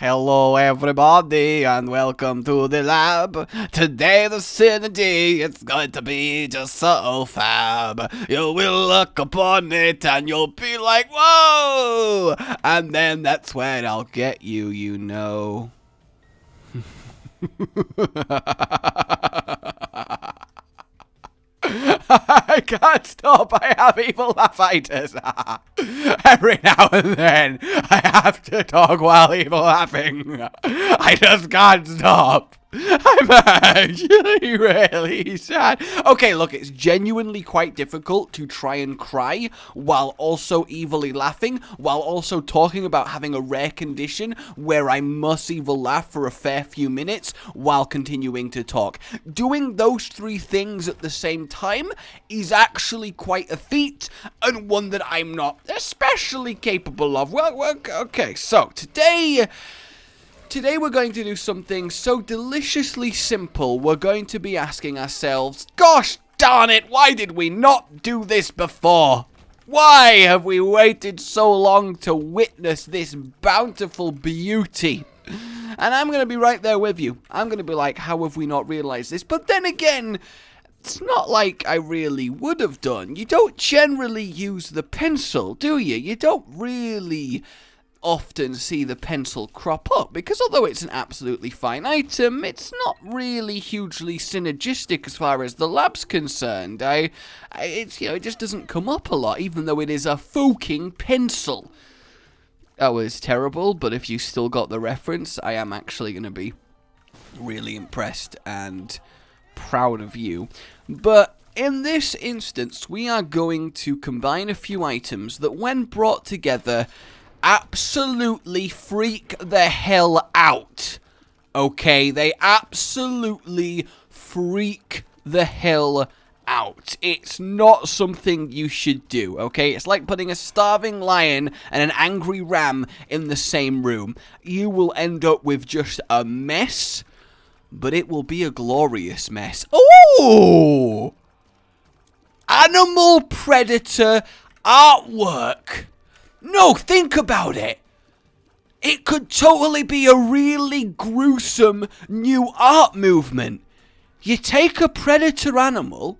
Hello everybody and welcome to the lab. Today the synergy, it's going to be just so fab. You will look upon it and you'll be like, whoa! And then that's when I'll get you, you know. I can't stop, I have evil laughitis. Every now and then, I have to talk while evil laughing. I just can't stop. I'm actually really sad. Okay, look, it's genuinely quite difficult to try and cry while also evilly laughing, while also talking about having a rare condition where I must evil laugh for a fair few minutes while continuing to talk. Doing those three things at the same time is actually quite a feat, and one that I'm not especially capable of. Well, okay, so Today we're going to do something so deliciously simple. We're going to be asking ourselves, gosh darn it, why did we not do this before? Why have we waited so long to witness this bountiful beauty? And I'm going to be right there with you. I'm going to be like, how have we not realized this? But then again, it's not like I really would have done. You don't generally use the pencil, do you? You don't really often see the pencil crop up, because although it's an absolutely fine item, it's not really hugely synergistic as far as the lab's concerned. It just doesn't come up a lot, even though it is a fucking pencil. That was terrible, but if you still got the reference, I am actually going to be really impressed and proud of you. But in this instance, we are going to combine a few items that, when brought together, absolutely freak the hell out. Okay, they absolutely freak the hell out. It's not something you should do, okay? It's like putting a starving lion and an angry ram in the same room. You will end up with just a mess, but it will be a glorious mess. Ooh! Animal predator artwork. No, think about it. It could totally be a really gruesome new art movement. You take a predator animal,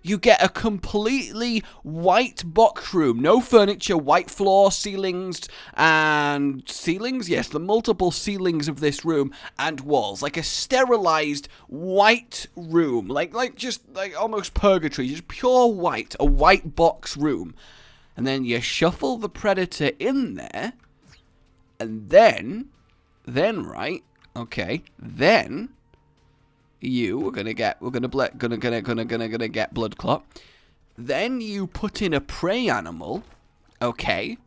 you get a completely white box room, no furniture, white floor, ceilings, and ceilings? Yes, the multiple ceilings of this room, and walls, like a sterilized white room, like almost purgatory, just pure white, a white box room. And then you shuffle the predator in there, and then we're gonna get blood clot. Then you put in a prey animal, okay,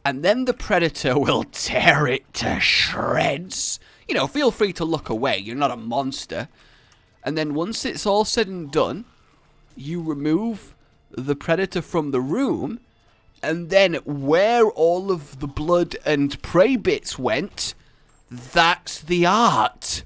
and then the predator will tear it to shreds. You know, feel free to look away. You're not a monster. And then once it's all said and done, you remove the predator from the room. And then where all of the blood and prey bits went, that's the art.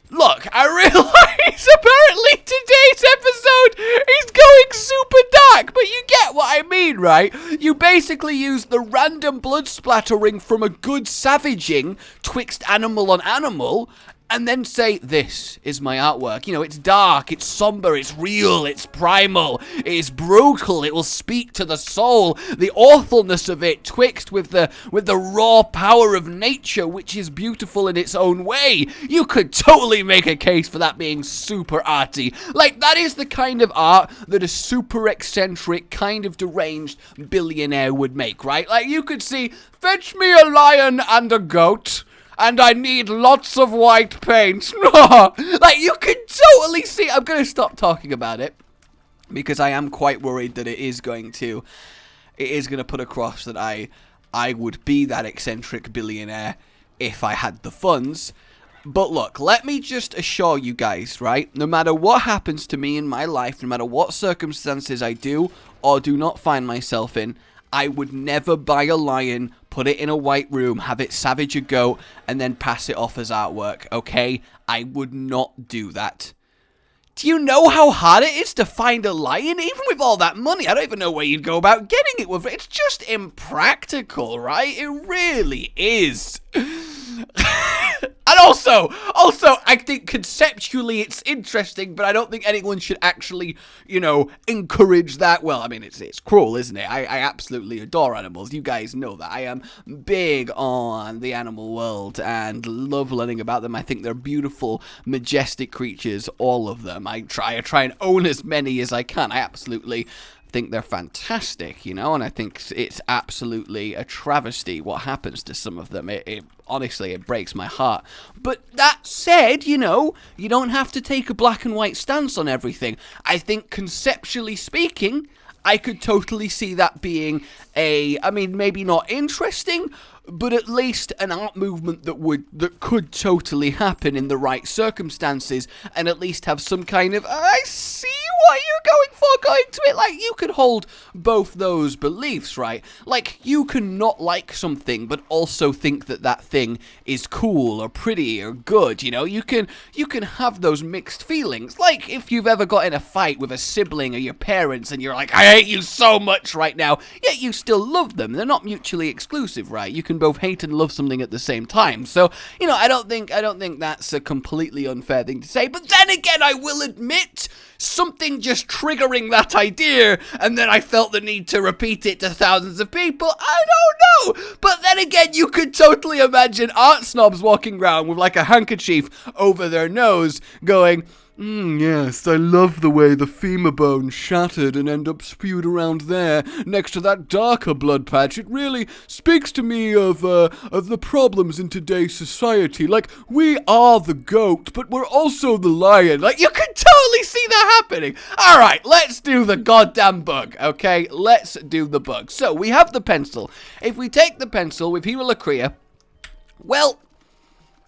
Look, I realize apparently today's episode is going super dark, but you get what I mean, right? You basically use the random blood splattering from a good savaging twixt animal on animal, and then say, this is my artwork. You know, it's dark, it's somber, it's real, it's primal, it's brutal, it will speak to the soul. The awfulness of it twixt with the raw power of nature, which is beautiful in its own way. You could totally make a case for that being super arty. Like, that is the kind of art that a super eccentric, kind of deranged billionaire would make, right? Like, you could see, fetch me a lion and a goat, and I need lots of white paint. Like, you can totally see. I'm going to stop talking about it, because I am quite worried that it is going to put across that I would be that eccentric billionaire if I had the funds. But look, let me just assure you guys, right? No matter what happens to me in my life, no matter what circumstances I do or do not find myself in, I would never buy a lion, put it in a white room, have it savage a goat, and then pass it off as artwork, okay? I would not do that. Do you know how hard it is to find a lion? Even with all that money, I don't even know where you'd go about getting it with it. It's just impractical, right? It really is. Also, I think conceptually it's interesting, but I don't think anyone should actually, you know, encourage that. Well, I mean, it's cruel, isn't it? I absolutely adore animals. You guys know that. I am big on the animal world and love learning about them. I think they're beautiful, majestic creatures, all of them. I try and own as many as I can. I absolutely think they're fantastic, you know, and I think it's absolutely a travesty what happens to some of them. Honestly, it breaks my heart. But that said, you know, you don't have to take a black and white stance on everything. I think conceptually speaking, I could totally see that being I mean, maybe not interesting, but at least an art movement that could totally happen in the right circumstances, and at least have some kind of, I see what you're going to it. Like, you could hold both those beliefs, right? Like, you can not like something, but also think that that thing is cool or pretty or good, you know? You can have those mixed feelings. Like, if you've ever got in a fight with a sibling or your parents, and you're like, I hate you so much right now, yet you still love them. They're not mutually exclusive, right? You can both hate and love something at the same time. So, you know, I don't think that's a completely unfair thing to say. But then again, I will admit, something just triggering that idea, and then I felt the need to repeat it to thousands of people. I don't know. But then again, you could totally imagine art snobs walking around with like a handkerchief over their nose going, yes, I love the way the femur bone shattered and end up spewed around there next to that darker blood patch. It really speaks to me of the problems in today's society. Like, we are the goat, but we're also the lion. Like, you can totally see that happening. All right, let's do the goddamn bug, okay? Let's do the bug. So, we have the pencil. If we take the pencil with Hemolacria, well,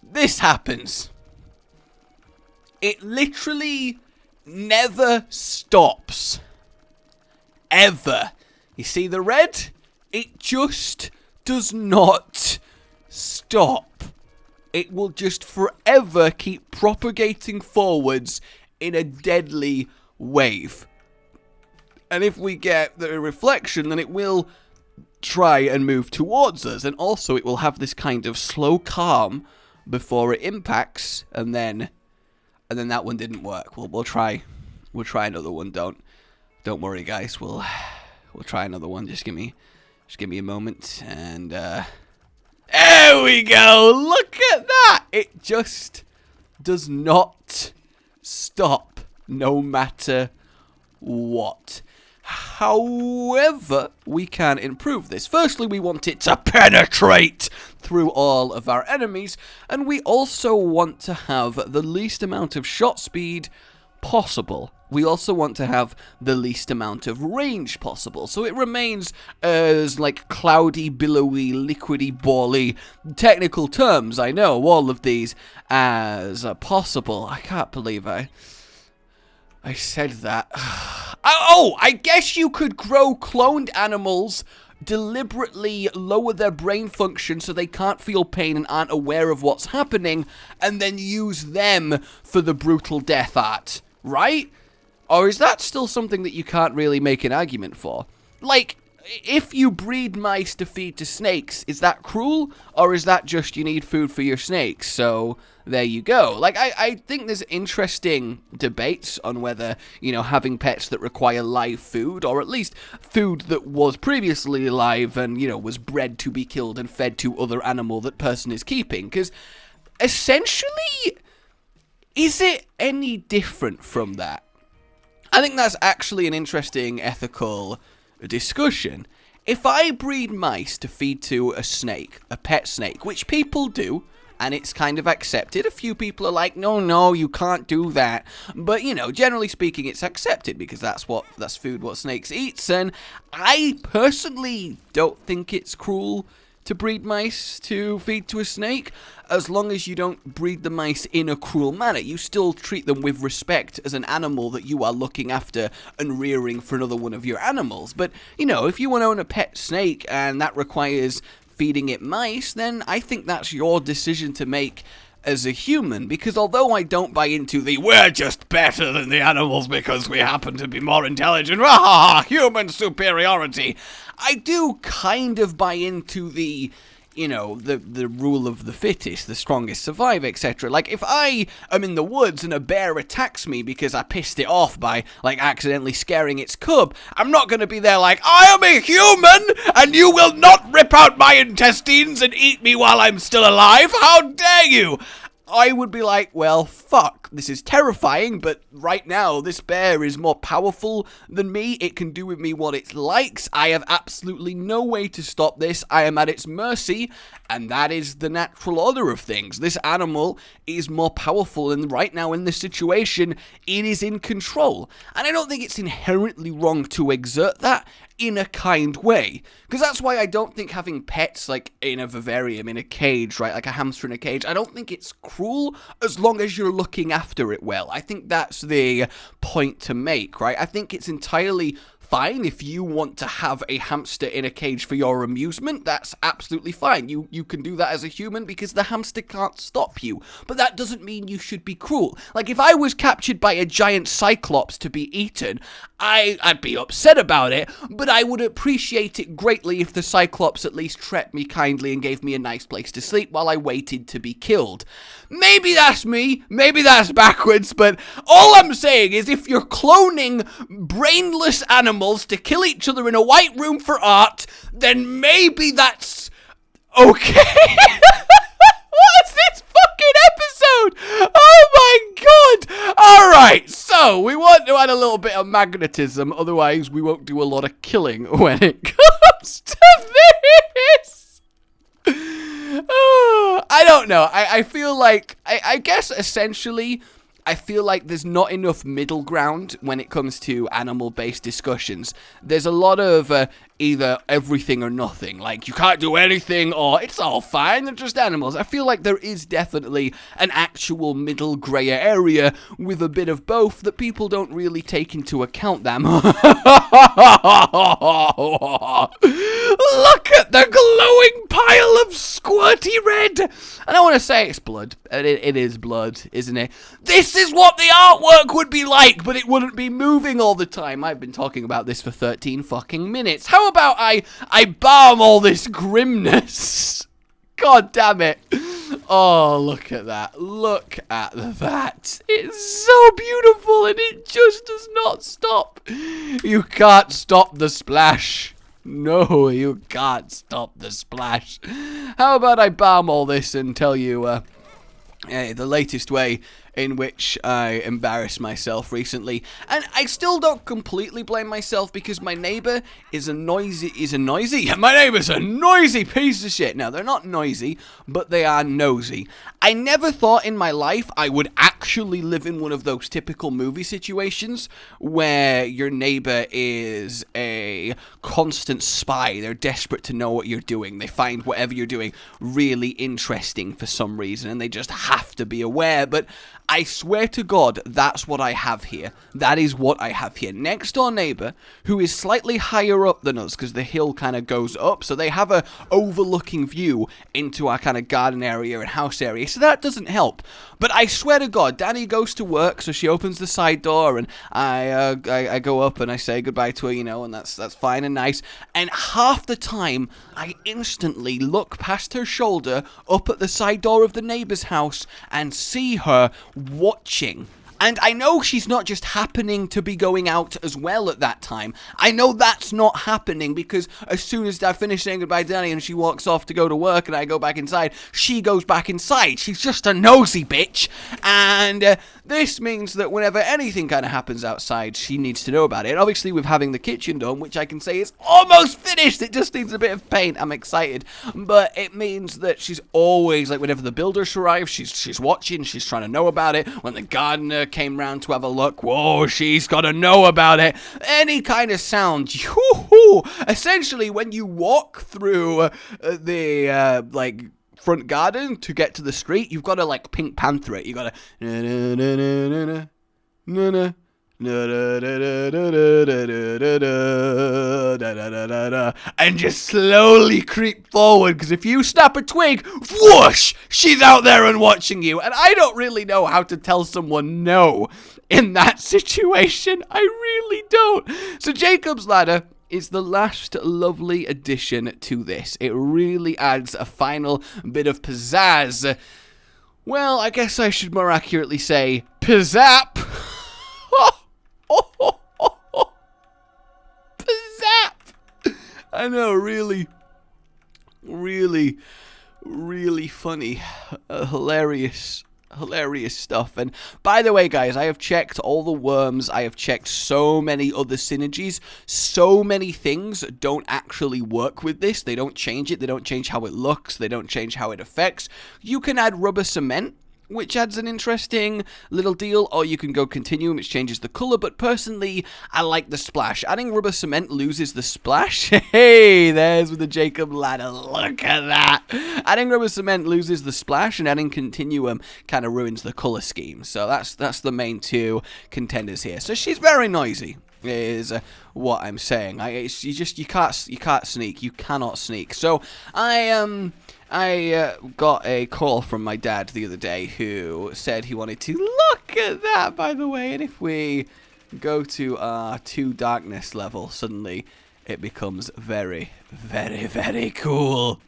this happens. It literally never stops. Ever. You see the red? It just does not stop. It will just forever keep propagating forwards in a deadly wave. And if we get the reflection, then it will try and move towards us. And also it will have this kind of slow calm before it impacts, and then that one didn't work. We'll try another one. Don't worry, guys. We'll try another one. Just give me a moment, and there we go. Look at that. It just does not stop, no matter what. However, we can improve this. Firstly, we want it to penetrate through all of our enemies, and we also want to have the least amount of shot speed possible. We also want to have the least amount of range possible, so it remains as, like, cloudy, billowy, liquidy, bally, technical terms, I know, all of these, as possible. I can't believe I said that. Oh, I guess you could grow cloned animals, deliberately lower their brain function so they can't feel pain and aren't aware of what's happening, and then use them for the brutal death art, right? Or is that still something that you can't really make an argument for? Like, if you breed mice to feed to snakes, is that cruel? Or is that just you need food for your snakes, so there you go. Like, I think there's interesting debates on whether, you know, having pets that require live food, or at least food that was previously alive and, you know, was bred to be killed and fed to other animal that person is keeping. Because, essentially, is it any different from that? I think that's actually an interesting ethical discussion. If I breed mice to feed to a snake, a pet snake, which people do, and it's kind of accepted. A few people are like, no, you can't do that. But, you know, generally speaking, it's accepted because that's food what snakes eats. And I personally don't think it's cruel to breed mice to feed to a snake, as long as you don't breed the mice in a cruel manner. You still treat them with respect as an animal that you are looking after and rearing for another one of your animals. But, you know, if you want to own a pet snake and that requires feeding it mice, then I think that's your decision to make as a human, because although I don't buy into the we're just better than the animals because we happen to be more intelligent, human superiority, I do kind of buy into the you know, the rule of the fittest, the strongest survive, etc. Like, if I am in the woods and a bear attacks me because I pissed it off by, like, accidentally scaring its cub, I'm not going to be there like, I am a human, and you will not rip out my intestines and eat me while I'm still alive. How dare you? I would be like, well, fuck, this is terrifying, but right now, this bear is more powerful than me. It can do with me what it likes. I have absolutely no way to stop this. I am at its mercy, and that is the natural order of things. This animal is more powerful, and right now in this situation, it is in control. And I don't think it's inherently wrong to exert that in a kind way. Because that's why I don't think having pets, like, in a vivarium, in a cage, right, like a hamster in a cage, I don't think it's cruel as long as you're looking after it well. I think that's the point to make, right? I think it's entirely fine if you want to have a hamster in a cage for your amusement. That's absolutely fine. You can do that as a human because the hamster can't stop you. But that doesn't mean you should be cruel. Like, if I was captured by a giant cyclops to be eaten, I'd be upset about it, but I would appreciate it greatly if the cyclops at least treated me kindly and gave me a nice place to sleep while I waited to be killed. Maybe that's me, maybe that's backwards, but all I'm saying is if you're cloning brainless animals to kill each other in a white room for art, then maybe that's okay. What is this fucking episode? Oh my god! Alright, so we want to add a little bit of magnetism, otherwise we won't do a lot of killing when it comes to this. Oh, I don't know. I feel like, I guess essentially, I feel like there's not enough middle ground when it comes to animal-based discussions. There's a lot of either everything or nothing, like you can't do anything or it's all fine, they're just animals. I feel like there is definitely an actual middle grey area with a bit of both that people don't really take into account that much. Look at the glowing pile of squirty red! And I want to say it's blood. It is blood, isn't it? This is what the artwork would be like, but it wouldn't be moving all the time. I've been talking about this for 13 fucking minutes. How about I balm all this grimness? God damn it. Oh, look at that. Look at that. It's so beautiful and it just does not stop. You can't stop the splash. No, you can't stop the splash. How about I balm all this and tell you the latest way in which I embarrassed myself recently. And I still don't completely blame myself because my neighbor is a noisy, my neighbor's a noisy piece of shit. Now, they're not noisy, but they are nosy. I never thought in my life I would actually live in one of those typical movie situations where your neighbor is a constant spy. They're desperate to know what you're doing. They find whatever you're doing really interesting for some reason, and they just have to be aware. But I swear to God, that's what I have here. That is what I have here. Next door neighbor, who is slightly higher up than us, because the hill kind of goes up, so they have a overlooking view into our kind of garden area and house area, so that doesn't help. But I swear to God, Danny goes to work, so she opens the side door, and I go up and I say goodbye to her, you know, and that's fine and nice. And half the time, I instantly look past her shoulder up at the side door of the neighbor's house and see her watching. And I know she's not just happening to be going out as well at that time. I know that's not happening because as soon as I finish saying goodbye to Danny and she walks off to go to work and I go back inside, she goes back inside. She's just a nosy bitch. And this means that whenever anything kind of happens outside, she needs to know about it. And obviously with having the kitchen done, which I can say is almost finished, it just needs a bit of paint. I'm excited. But it means that she's always, like, whenever the builders arrive, she's watching, she's trying to know about it. When the gardener came round to have a look, whoa, she's got to know about it. Any kind of sound, essentially when you walk through the like front garden to get to the street, you've got to like Pink Panther it. You got to and just slowly creep forward, because if you snap a twig, whoosh, she's out there and watching you. And I don't really know how to tell someone no in that situation. I really don't. So Jacob's Ladder is the last lovely addition to this. It really adds a final bit of pizzazz. Well, I guess I should more accurately say pizzap. Pizzap. I know, really funny, hilarious stuff. And by the way, guys, I have checked all the worms. I have checked so many other synergies. So many things don't actually work with this. They don't change it. They don't change how it looks. They don't change how it affects. You can add rubber cement, which adds an interesting little deal, or you can go continuum, which changes the color, but personally, I like the splash. Adding rubber cement loses the splash. Hey, there's with the Jacob ladder, look at that. Adding rubber cement loses the splash, and adding continuum kind of ruins the color scheme. So that's the main two contenders here. So she's very noisy, is what I'm saying. You can't sneak. You cannot sneak. So I got a call from my dad the other day who said he wanted to look at that, by the way. And if we go to our 2 darkness level, suddenly it becomes very, very, very cool.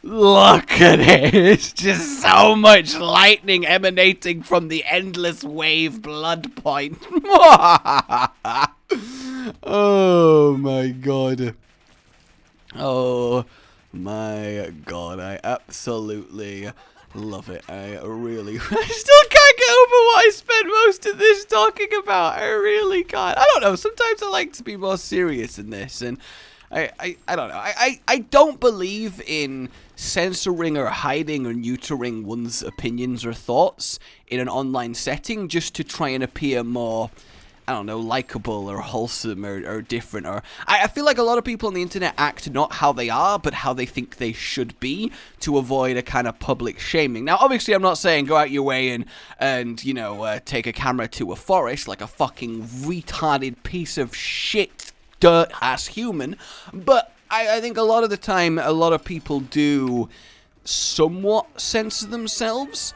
Look at it. It's just so much lightning emanating from the endless wave blood point. Oh my god. Oh my god, I absolutely love it. I still can't get over what I spent most of this talking about. I really can't. I don't know, sometimes I like to be more serious in this, and I don't know. I don't believe in censoring or hiding or neutering one's opinions or thoughts in an online setting just to try and appear more, I don't know, likable or wholesome or different. Or I feel like a lot of people on the internet act not how they are, but how they think they should be to avoid a kind of public shaming. Now, obviously, I'm not saying go out your way and you know, take a camera to a forest like a fucking retarded piece of shit dirt-ass human, but I think a lot of the time, a lot of people do somewhat censor themselves.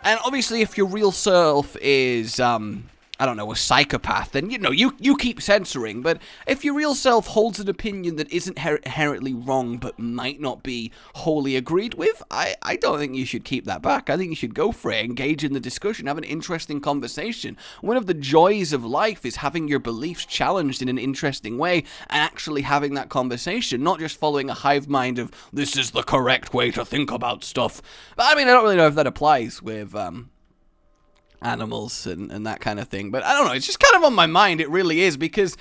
And obviously, if your real self is, I don't know, a psychopath, then, you know, you keep censoring. But if your real self holds an opinion that isn't inherently wrong but might not be wholly agreed with, I don't think you should keep that back. I think you should go for it, engage in the discussion, have an interesting conversation. One of the joys of life is having your beliefs challenged in an interesting way and actually having that conversation, not just following a hive mind of, this is the correct way to think about stuff. But, I mean, I don't really know if that applies with, animals and that kind of thing, but I don't know, it's just kind of on my mind. It really is, because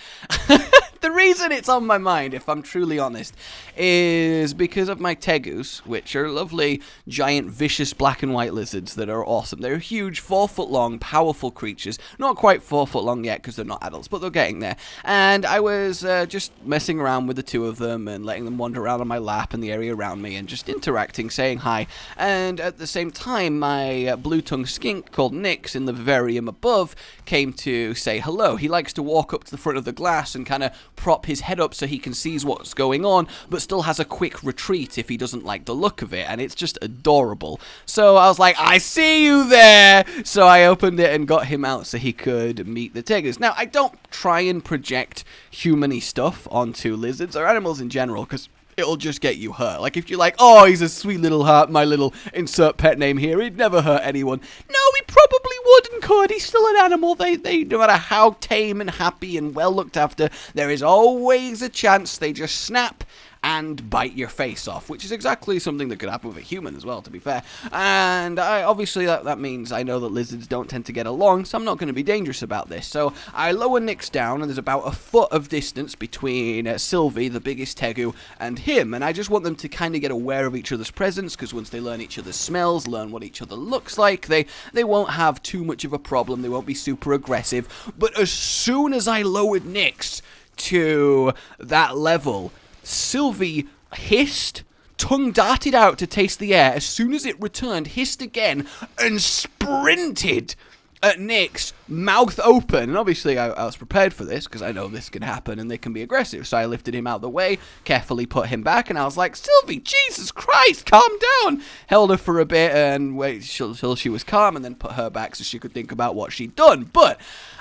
the reason it's on my mind, if I'm truly honest, is because of my tegus, which are lovely, giant, vicious black and white lizards that are awesome. They're huge, 4 foot long, powerful creatures. Not quite 4 foot long yet because they're not adults, but they're getting there. And I was just messing around with the 2 of them and letting them wander around on my lap and the area around me and just interacting, saying hi. And at the same time, my blue-tongued skink called Nix in the vivarium above came to say hello. He likes to walk up to the front of the glass and kind of prop his head up so he can see what's going on, but still has a quick retreat if he doesn't like the look of it, and it's just adorable. So I was like, I see you there! So I opened it and got him out so he could meet the tegus. Now, I don't try and project human-y stuff onto lizards or animals in general, because it'll just get you hurt. Like, if you're like, oh, he's a sweet little heart, my little insert pet name here, he'd never hurt anyone. No, he probably would and could. He's still an animal. They no matter how tame and happy and well looked after, there is always a chance they just snap and bite your face off, which is exactly something that could happen with a human as well, to be fair. And obviously that means I know that lizards don't tend to get along, so I'm not going to be dangerous about this. So I lower Nix down, and there's about a foot of distance between Sylvie, the biggest tegu, and him, and I just want them to kind of get aware of each other's presence, because once they learn each other's smells, learn what each other looks like, they won't have too much of a problem, they won't be super aggressive. But as soon as I lowered Nix to that level, Sylvie hissed, tongue darted out to taste the air. As soon as it returned, hissed again, and sprinted at Nick's, mouth open. And obviously I was prepared for this because I know this can happen and they can be aggressive. So I lifted him out of the way, carefully put him back, and I was like, Sylvie, Jesus Christ, calm down. Held her for a bit and waited till she was calm, and then put her back so she could think about what she'd done. But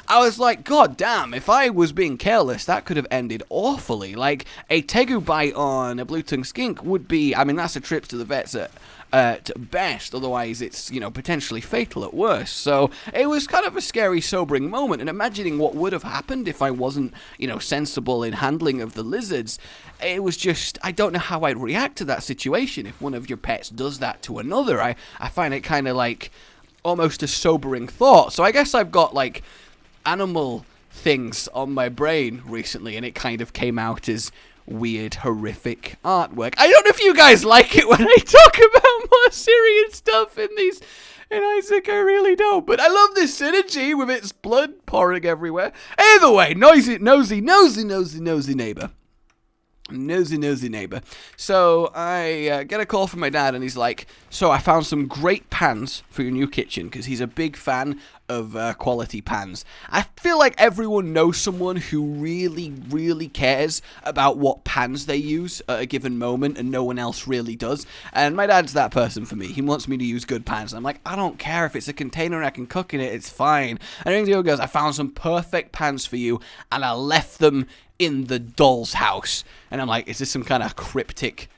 I was like, God damn, if I was being careless, that could have ended awfully. Like, a tegu bite on a blue-tongued skink would be, I mean, that's a trip to the vets at best, otherwise it's, you know, potentially fatal at worst. So it was kind of a scary, sobering moment, and imagining what would have happened if I wasn't, you know, sensible in handling of the lizards. It was just, I don't know how I'd react to that situation if one of your pets does that to another. I find it kind of like almost a sobering thought. So I guess I've got like animal things on my brain recently, and it kind of came out as weird, horrific artwork. I don't know if you guys like it when I talk about more serious stuff in Isaac, I really don't. But I love this synergy with its blood pouring everywhere. Either way, nosy neighbor. Nosy neighbor. So I get a call from my dad, and he's like, so I found some great pans for your new kitchen, because he's a big fan of quality pans. I feel like everyone knows someone who really cares about what pans they use at a given moment, and no one else really does. And my dad's that person for me. He wants me to use good pans, and I'm like, I don't care if it's a container and I can cook in it, it's fine. And he goes, I found some perfect pans for you, and I left them in the doll's house. And I'm like, is this some kind of cryptic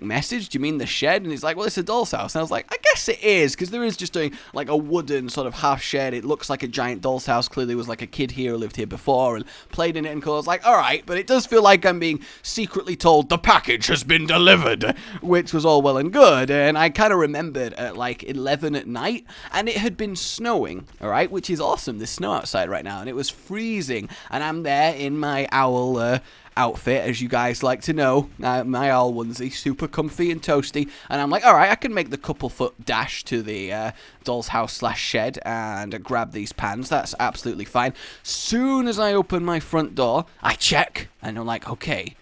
message? Do you mean the shed? And he's like, well, it's a doll's house. And I was like, I guess it is, because there is just a wooden sort of half shed. It looks like a giant doll's house. Clearly was like a kid here who lived here before and played in it, and I was like, all right, but it does feel like I'm being secretly told the package has been delivered, which was all well and good. And I kind of remembered at like 11 at night, and it had been snowing, all right, which is awesome. There's snow outside right now, and it was freezing, and I'm there in my owl outfit, as you guys like to know, my owl onesie, super comfy and toasty, and I'm like, alright, I can make the couple foot dash to the doll's house / shed and grab these pans. That's absolutely fine. Soon as I open my front door, I check, and I'm like, okay,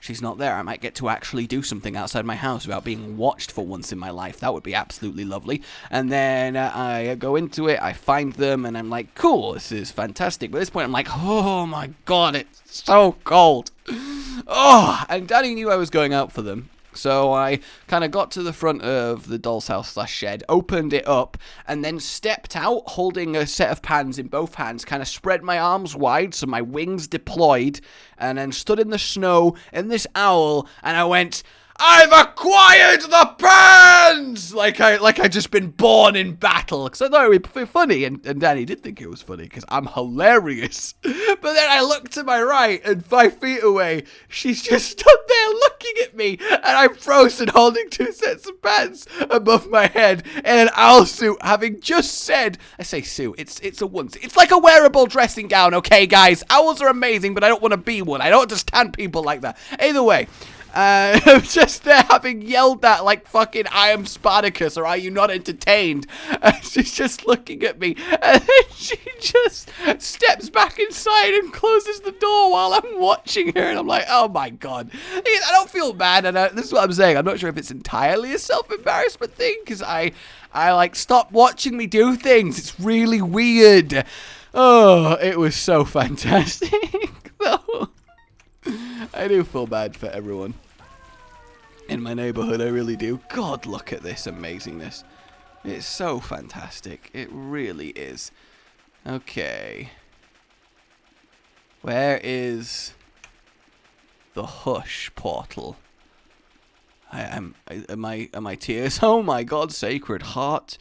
she's not there. I might get to actually do something outside my house without being watched for once in my life. That would be absolutely lovely. And then I go into it, I find them, and I'm like, cool, this is fantastic. But at this point, I'm like, oh my god, it's so cold. Oh, and Daddy knew I was going out for them. So I kind of got to the front of the doll's house / shed, opened it up, and then stepped out holding a set of pans in both hands, kind of spread my arms wide so my wings deployed, and then stood in the snow in this owl, and I went, I've acquired the pans! Like I just been born in battle. Because I thought it would be funny, and Danny did think it was funny, because I'm hilarious. But then I looked to my right, and 5 feet away, she's just stood there looking at me, and I'm frozen holding 2 sets of pants above my head in an owl suit, having just said, I say suit, it's a onesie. It's like a wearable dressing gown, okay, guys? Owls are amazing, but I don't want to be one. I don't understand people like that. Either way, I'm just there having yelled at like fucking I am Spartacus, or are you not entertained? And she's just looking at me, and then she just steps back inside and closes the door while I'm watching her, and I'm like, oh my god. I don't feel bad, and this is what I'm saying. I'm not sure if it's entirely a self-embarrassment thing, because I like, stop watching me do things. It's really weird. Oh, it was so fantastic though. I do feel bad for everyone in my neighborhood, I really do. God, look at this amazingness. It's so fantastic. It really is. Okay. Where is the hush portal? Am I tears? Oh my god, Sacred Heart.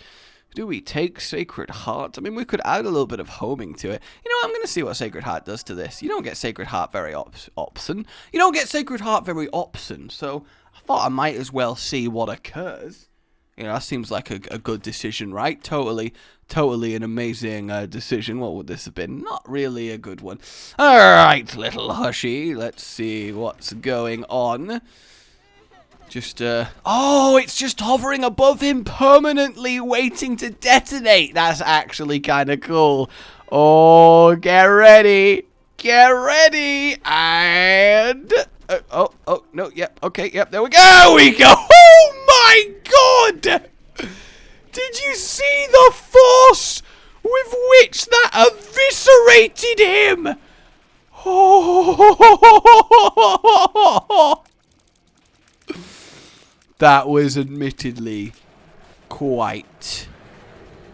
Do we take Sacred Heart? I mean, we could add a little bit of homing to it. You know, I'm going to see what Sacred Heart does to this. You don't get Sacred Heart very often. You don't get Sacred Heart very often, so I thought I might as well see what occurs. You know, that seems like a good decision, right? Totally an amazing decision. What would this have been? Not really a good one. Alright, little hushy. Let's see what's going on. Just, oh, it's just hovering above him permanently, waiting to detonate. That's actually kind of cool. Oh, get ready. Get ready. And, oh, no, yep, okay, yep, there we go. Oh, my God. Did you see the force with which that eviscerated him. Oh. That was admittedly quite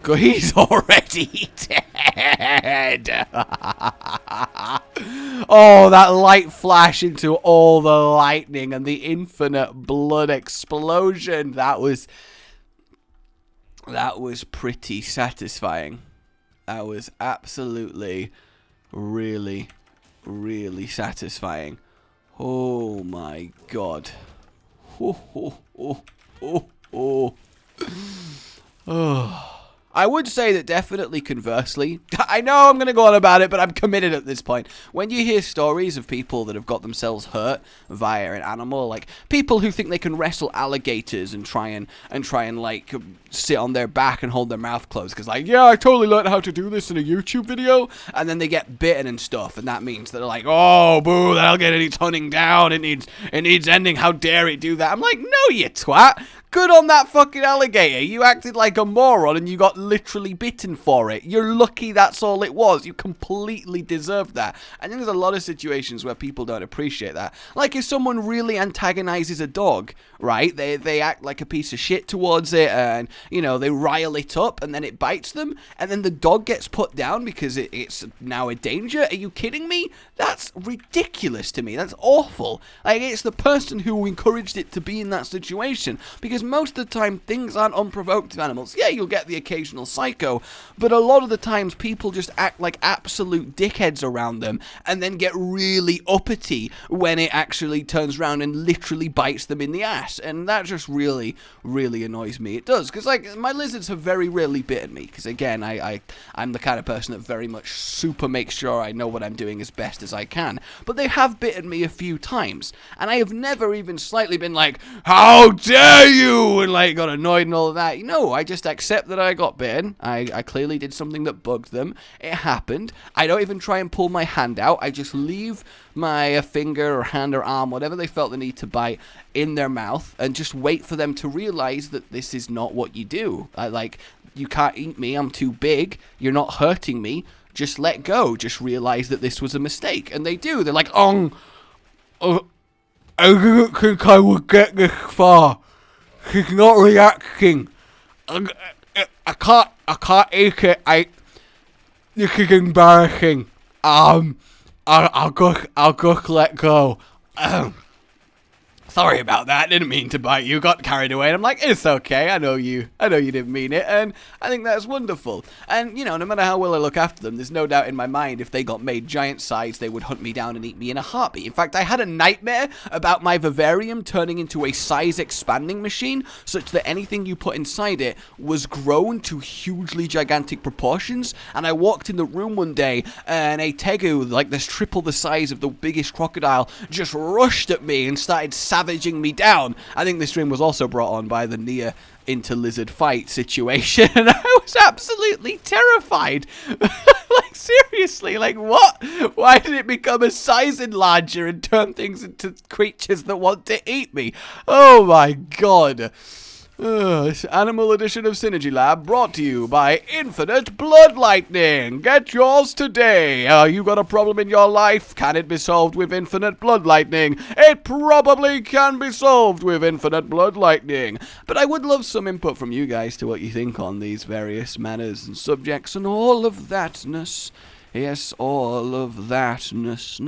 good. He's already dead. Oh, that light flash into all the lightning and the infinite blood explosion. That was pretty satisfying. That was absolutely, really, really satisfying. Oh my god. Oh. I would say that definitely conversely, I know I'm going to go on about it, but I'm committed at this point. When you hear stories of people that have got themselves hurt via an animal, like people who think they can wrestle alligators and try and like sit on their back and hold their mouth closed because like, yeah, I totally learned how to do this in a YouTube video, and then they get bitten and stuff, and that means that they're like, oh, boo, that'll get it hunting down, it needs ending, how dare it do that? I'm like, no, you twat. Good on that fucking alligator. You acted like a moron and you got literally bitten for it. You're lucky that's all it was. You completely deserved that. I think there's a lot of situations where people don't appreciate that. Like if someone really antagonizes a dog, right? They act like a piece of shit towards it and, you know, they rile it up and then it bites them and then the dog gets put down because it's now a danger. Are you kidding me? That's ridiculous to me. That's awful. Like it's the person who encouraged it to be in that situation because most of the time things aren't unprovoked with animals. Yeah, you'll get the occasional psycho, but a lot of the times people just act like absolute dickheads around them and then get really uppity when it actually turns around and literally bites them in the ass, and that just really, really annoys me. It does, because like my lizards have very rarely bitten me, because again, I'm the kind of person that very much super makes sure I know what I'm doing as best as I can, but they have bitten me a few times, and I have never even slightly been like, how dare you, and like got annoyed and all of that. No, I just accept that I got bitten. I clearly did something that bugged them. It happened. I don't even try and pull my hand out. I just leave my finger or hand or arm, whatever they felt the need to bite, in their mouth and just wait for them to realize that this is not what you do. Like, you can't eat me. I'm too big. You're not hurting me. Just let go. Just realize that this was a mistake. And they do. They're like, I didn't think I would get this far. She's not reacting. I can't eat it. This is embarrassing. I'll just let go. Sorry about that. Didn't mean to bite you. Got carried away. And I'm like, it's okay. I know you didn't mean it. And I think that's wonderful. And, you know, no matter how well I look after them, there's no doubt in my mind if they got made giant size, they would hunt me down and eat me in a heartbeat. In fact, I had a nightmare about my vivarium turning into a size expanding machine such that anything you put inside it was grown to hugely gigantic proportions. And I walked in the room one day and a tegu, like this triple the size of the biggest crocodile, just rushed at me and started savaging me down. I think this dream was also brought on by the near into lizard fight situation, and I was absolutely terrified. Like seriously, like what? Why did it become a size enlarger and turn things into creatures that want to eat me? Oh my god. This animal edition of Synergy Lab brought to you by Infinite Blood Lightning. Get yours today. You got a problem in your life? Can it be solved with Infinite Blood Lightning? It probably can be solved with Infinite Blood Lightning. But I would love some input from you guys to what you think on these various manners and subjects and all of thatness. Yes, all of thatness.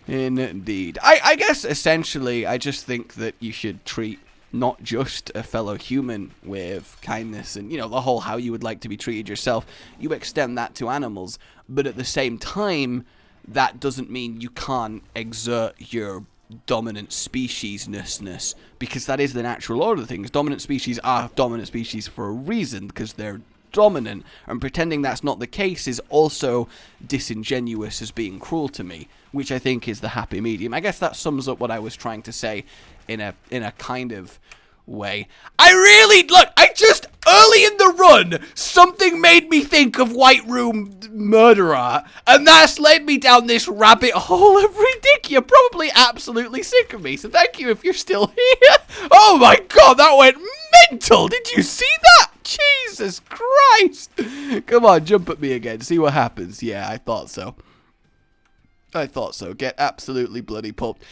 Indeed. I guess essentially I just think that you should treat not just a fellow human with kindness and, you know, the whole how you would like to be treated yourself. You extend that to animals, but at the same time, that doesn't mean you can't exert your dominant speciesness, because that is the natural order of things. Dominant species are dominant species for a reason, because they're dominant, and pretending that's not the case is also disingenuous as being cruel to me, which I think is the happy medium. I guess that sums up what I was trying to say in a kind of way. I just early in the run, something made me think of White Room Murderer, and that's led me down this rabbit hole of ridiculous. You're probably absolutely sick of me, so thank you if you're still here. Oh my god, that went mental. Did you see that? Jesus Christ! Come on, jump at me again. See what happens. Yeah, I thought so. I thought so. Get absolutely bloody pulped.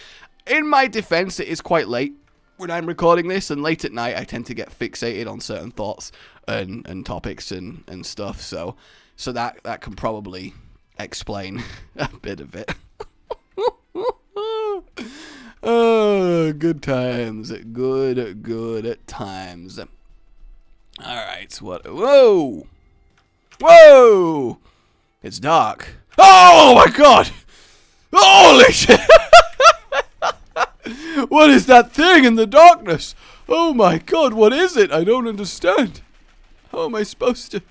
In my defense, it is quite late when I'm recording this, and late at night I tend to get fixated on certain thoughts and topics and stuff, so that can probably explain a bit of it. Oh, good times. Good times. Alright, what? Whoa! Whoa! It's dark. Oh my god! Holy shit! What is that thing in the darkness? Oh my god, what is it? I don't understand. How am I supposed to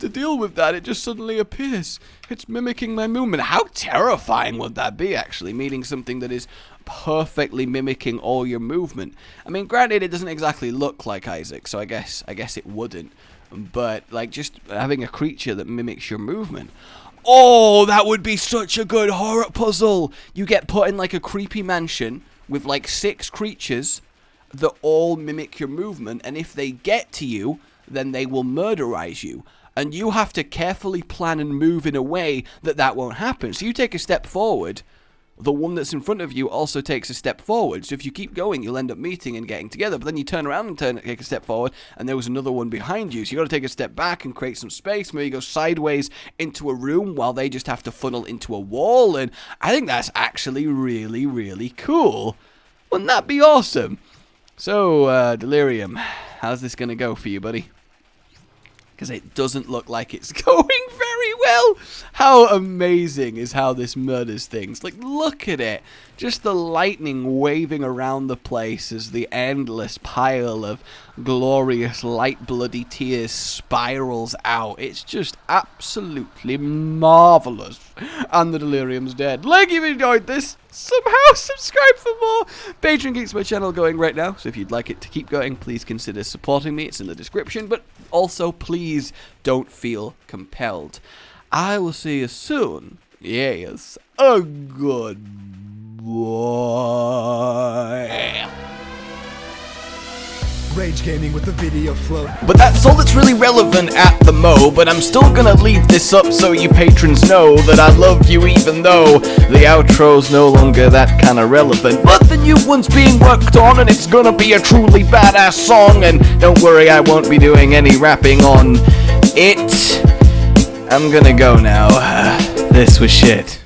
deal with that? It just suddenly appears. It's mimicking my movement. How terrifying would that be, actually, meeting something that is perfectly mimicking all your movement? I mean, granted, it doesn't exactly look like Isaac, so I guess it wouldn't. But, like, just having a creature that mimics your movement. Oh, that would be such a good horror puzzle. You get put in, like, a creepy mansion with, like, 6 creatures that all mimic your movement, and if they get to you, then they will murderize you. And you have to carefully plan and move in a way that won't happen. So you take a step forward, the one that's in front of you also takes a step forward. So if you keep going, you'll end up meeting and getting together. But then you turn around and take a step forward, and there was another one behind you. So you got to take a step back and create some space. Maybe go sideways into a room while they just have to funnel into a wall. And I think that's actually really, really cool. Wouldn't that be awesome? So, Delirium, how's this going to go for you, buddy? Because it doesn't look like it's going very well. How amazing is how this murders things. Like, look at it. Just the lightning waving around the place as the endless pile of glorious light bloody tears spirals out. It's just absolutely marvelous. And the Delirium's dead. Like, if you enjoyed this, somehow subscribe for more. Patreon keeps my channel going right now, so if you'd like it to keep going, please consider supporting me. It's in the description, but also please don't feel compelled. I will see you soon. Yes, a good boy. Rage Gaming with the video flow. But that's all that's really relevant at the mo. But I'm still gonna leave this up so you patrons know that I love you, even though the outro's no longer that kind of relevant. But the new one's being worked on, and it's gonna be a truly badass song. And don't worry, I won't be doing any rapping on it. I'm gonna go now. This was shit.